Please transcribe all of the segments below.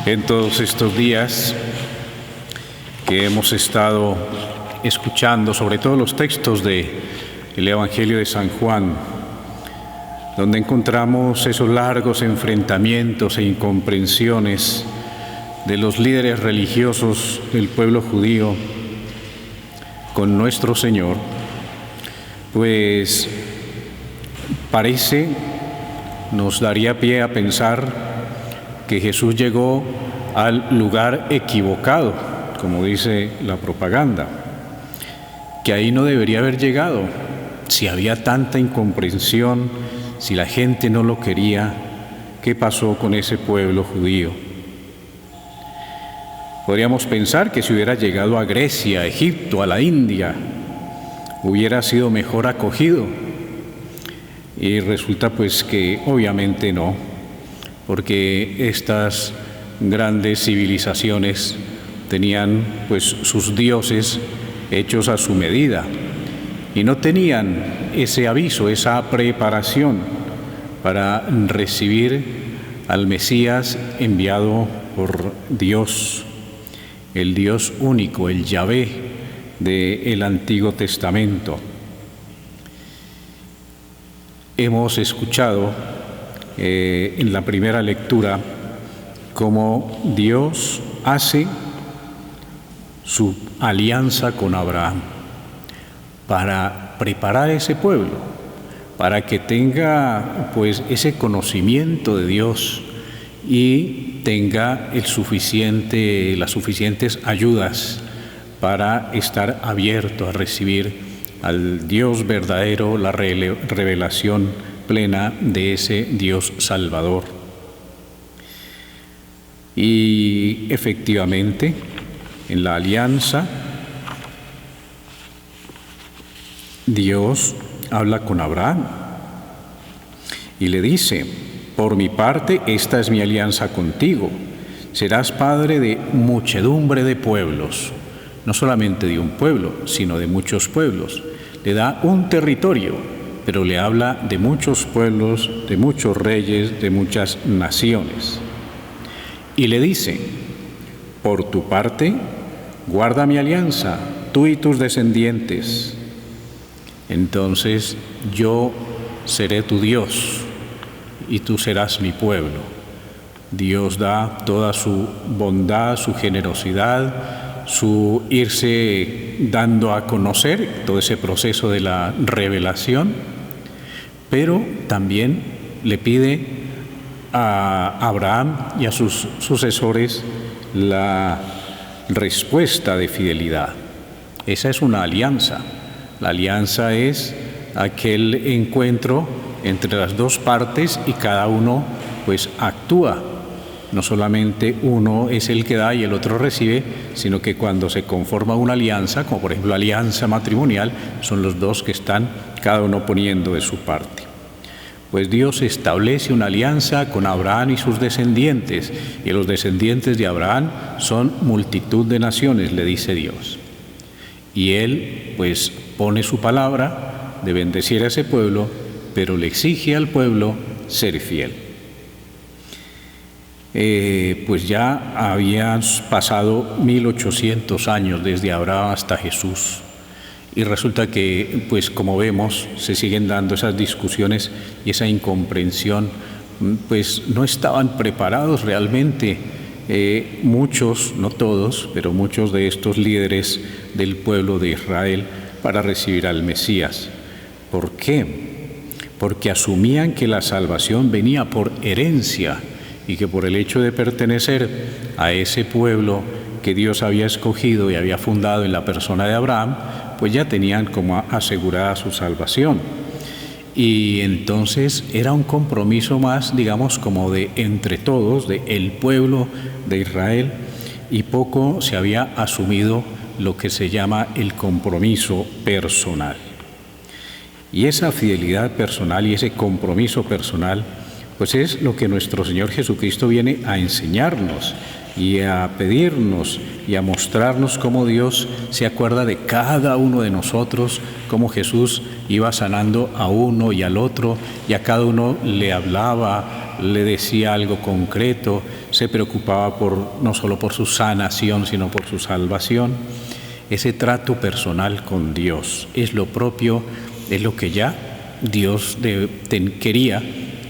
en todos estos días que hemos estado escuchando, sobre todo los textos del Evangelio de San Juan, donde encontramos esos largos enfrentamientos e incomprensiones de los líderes religiosos del pueblo judío con nuestro Señor, pues nos daría pie a pensar que Jesús llegó al lugar equivocado, como dice la propaganda, que ahí no debería haber llegado. Si había tanta incomprensión, si la gente no lo quería, ¿qué pasó con ese pueblo judío? Podríamos pensar que si hubiera llegado a Grecia, a Egipto, a la India, hubiera sido mejor acogido. Y resulta pues que obviamente no, porque estas grandes civilizaciones tenían pues sus dioses hechos a su medida y no tenían ese aviso, esa preparación para recibir al Mesías enviado por Dios, el Dios único, el Yahvé del Antiguo Testamento. Hemos escuchado en la primera lectura cómo Dios hace su alianza con Abraham para preparar ese pueblo, para que tenga pues ese conocimiento de Dios y tenga las suficientes ayudas para estar abierto a recibir al Dios verdadero, la revelación plena de ese Dios Salvador. Y efectivamente, en la alianza, Dios habla con Abraham y le dice: por mi parte, esta es mi alianza contigo. Serás padre de muchedumbre de pueblos, no solamente de un pueblo, sino de muchos pueblos. Le da un territorio, pero le habla de muchos pueblos, de muchos reyes, de muchas naciones. Y le dice: por tu parte, guarda mi alianza, tú y tus descendientes. Entonces yo seré tu Dios y tú serás mi pueblo. Dios da toda su bondad, su generosidad, su irse dando a conocer, todo ese proceso de la revelación, pero también le pide a Abraham y a sus sucesores la respuesta de fidelidad. Esa es una alianza. La alianza es aquel encuentro entre las dos partes y cada uno pues actúa. No solamente uno es el que da y el otro recibe, sino que cuando se conforma una alianza, como por ejemplo la alianza matrimonial, son los dos que están cada uno poniendo de su parte. Pues Dios establece una alianza con Abraham y sus descendientes, y los descendientes de Abraham son multitud de naciones, le dice Dios. Y Él pues pone su palabra de bendecir a ese pueblo, pero le exige al pueblo ser fiel. Pues ya habían pasado 1800 años desde Abraham hasta Jesús. Y resulta que, pues como vemos, se siguen dando esas discusiones y esa incomprensión, pues no estaban preparados realmente muchos, no todos, pero muchos de estos líderes del pueblo de Israel para recibir al Mesías. ¿Por qué? Porque asumían que la salvación venía por herencia y que por el hecho de pertenecer a ese pueblo que Dios había escogido y había fundado en la persona de Abraham, pues ya tenían como asegurada su salvación. Y entonces era un compromiso más, digamos, como de entre todos, de el pueblo de Israel, y poco se había asumido lo que se llama el compromiso personal. Y esa fidelidad personal y ese compromiso personal, pues es lo que nuestro Señor Jesucristo viene a enseñarnos y a pedirnos y a mostrarnos cómo Dios se acuerda de cada uno de nosotros, cómo Jesús iba sanando a uno y al otro, y a cada uno le hablaba, le decía algo concreto, se preocupaba no solo por su sanación, sino por su salvación. Ese trato personal con Dios es lo propio, es lo que ya Dios quería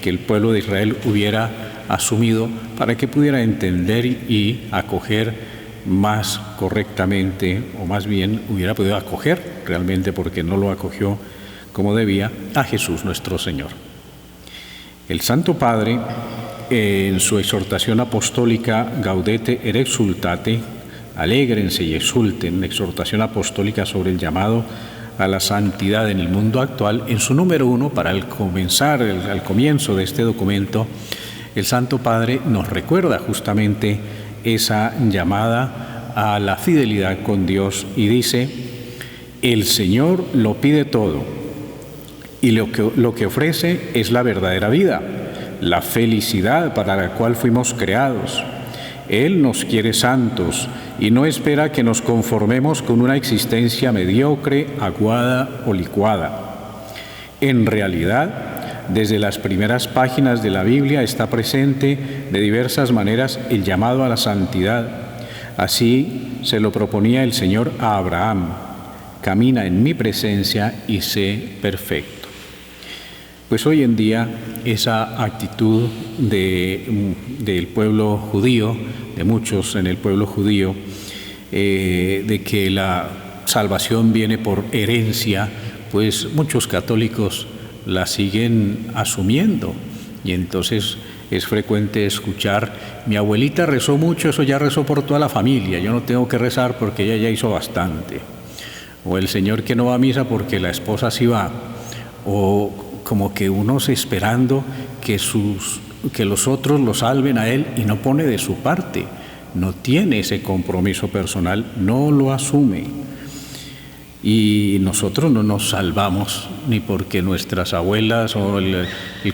que el pueblo de Israel hubiera asumido para que pudiera entender y acoger más correctamente, o más bien hubiera podido acoger realmente, porque no lo acogió como debía, a Jesús nuestro Señor. El Santo Padre, en su exhortación apostólica Gaudete et Exsultate, alégrense y exulten, exhortación apostólica sobre el llamado a la santidad en el mundo actual, en su número 1, para al comienzo de este documento, el Santo Padre nos recuerda justamente esa llamada a la fidelidad con Dios y dice: el Señor lo pide todo y lo que ofrece es la verdadera vida, la felicidad para la cual fuimos creados. Él nos quiere santos y no espera que nos conformemos con una existencia mediocre, aguada o licuada. En realidad, desde las primeras páginas de la Biblia está presente de diversas maneras el llamado a la santidad. Así se lo proponía el Señor a Abraham: camina en mi presencia y sé perfecto. Pues hoy en día esa actitud del pueblo judío, de muchos en el pueblo judío, de que la salvación viene por herencia, pues muchos católicos la siguen asumiendo. Y entonces es frecuente escuchar: mi abuelita rezó mucho, eso ya rezó por toda la familia, yo no tengo que rezar porque ella ya hizo bastante. O el señor que no va a misa porque la esposa sí va. O como que unos esperando que los otros lo salven a él, y no pone de su parte, no tiene ese compromiso personal, no lo asume. Y nosotros no nos salvamos ni porque nuestras abuelas o el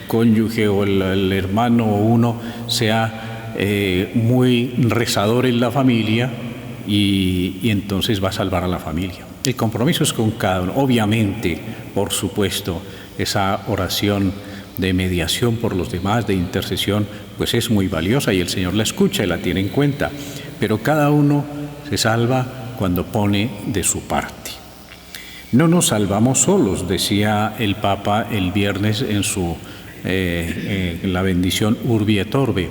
cónyuge o el hermano o uno sea muy rezador en la familia y entonces va a salvar a la familia. El compromiso es con cada uno. Obviamente, por supuesto, esa oración de mediación por los demás, de intercesión, pues es muy valiosa y el Señor la escucha y la tiene en cuenta. Pero cada uno se salva cuando pone de su parte. No nos salvamos solos, decía el Papa el viernes en la bendición Urbi et Orbe.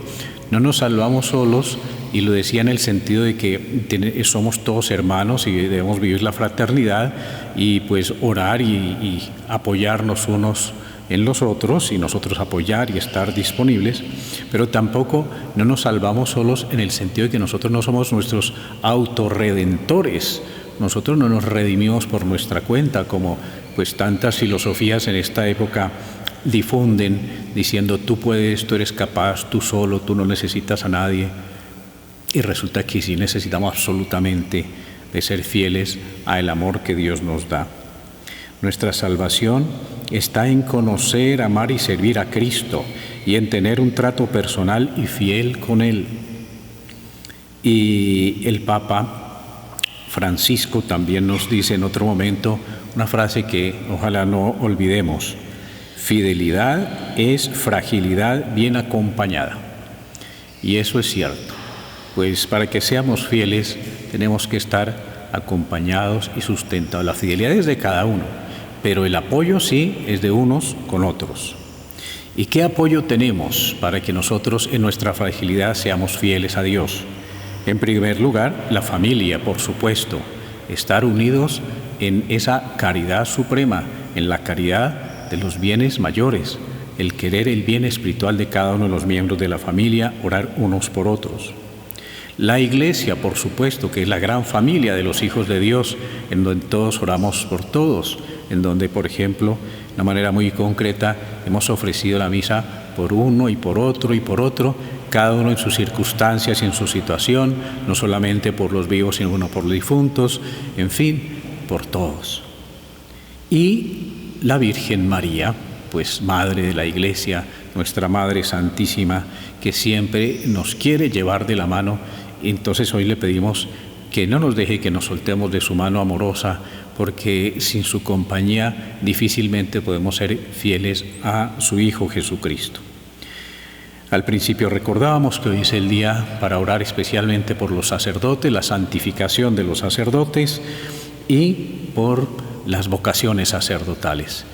No nos salvamos solos, y lo decía en el sentido de que somos todos hermanos y debemos vivir la fraternidad y pues orar y apoyarnos unos en los otros, y nosotros apoyar y estar disponibles, pero tampoco no nos salvamos solos en el sentido de que nosotros no somos nuestros autorredentores. Nosotros no nos redimimos por nuestra cuenta, como pues tantas filosofías en esta época difunden, diciendo: tú puedes, tú eres capaz, tú solo, tú no necesitas a nadie. Y resulta que sí necesitamos absolutamente de ser fieles al amor que Dios nos da. Nuestra salvación está en conocer, amar y servir a Cristo, y en tener un trato personal y fiel con Él. Y el Papa Francisco también nos dice en otro momento una frase que ojalá no olvidemos: fidelidad es fragilidad bien acompañada. Y eso es cierto. Pues para que seamos fieles tenemos que estar acompañados y sustentados. La fidelidad es de cada uno, pero el apoyo sí es de unos con otros. ¿Y qué apoyo tenemos para que nosotros en nuestra fragilidad seamos fieles a Dios? En primer lugar, la familia, por supuesto. Estar unidos en esa caridad suprema, en la caridad de los bienes mayores, el querer el bien espiritual de cada uno de los miembros de la familia, orar unos por otros. La Iglesia, por supuesto, que es la gran familia de los hijos de Dios, en donde todos oramos por todos, en donde, por ejemplo, de una manera muy concreta, hemos ofrecido la misa por uno y por otro, cada uno en sus circunstancias y en su situación, no solamente por los vivos, sino por los difuntos, en fin, por todos. Y la Virgen María, pues Madre de la Iglesia, nuestra Madre Santísima, que siempre nos quiere llevar de la mano. Entonces hoy le pedimos que no nos deje que nos soltemos de su mano amorosa, porque sin su compañía difícilmente podemos ser fieles a su Hijo Jesucristo. Al principio recordábamos que hoy es el día para orar especialmente por los sacerdotes, la santificación de los sacerdotes y por las vocaciones sacerdotales.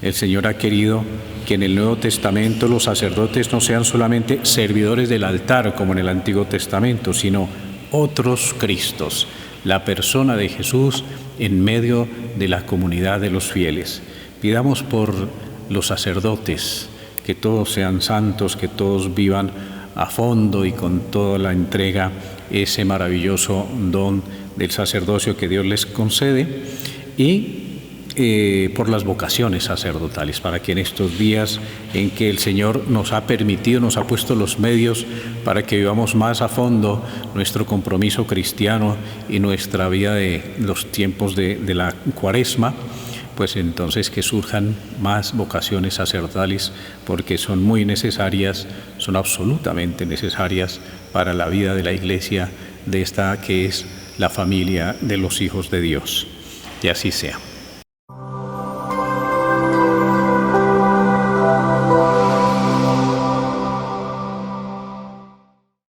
El Señor ha querido que en el Nuevo Testamento los sacerdotes no sean solamente servidores del altar como en el Antiguo Testamento, sino otros Cristos, la persona de Jesús en medio de la comunidad de los fieles. Pidamos por los sacerdotes, que todos sean santos, que todos vivan a fondo y con toda la entrega ese maravilloso don del sacerdocio que Dios les concede, y por las vocaciones sacerdotales, para que en estos días en que el Señor nos ha permitido, nos ha puesto los medios para que vivamos más a fondo nuestro compromiso cristiano y nuestra vida de los tiempos de la Cuaresma, pues entonces que surjan más vocaciones sacerdotales, porque son muy necesarias, son absolutamente necesarias para la vida de la Iglesia, de esta que es la familia de los hijos de Dios. Y así sea.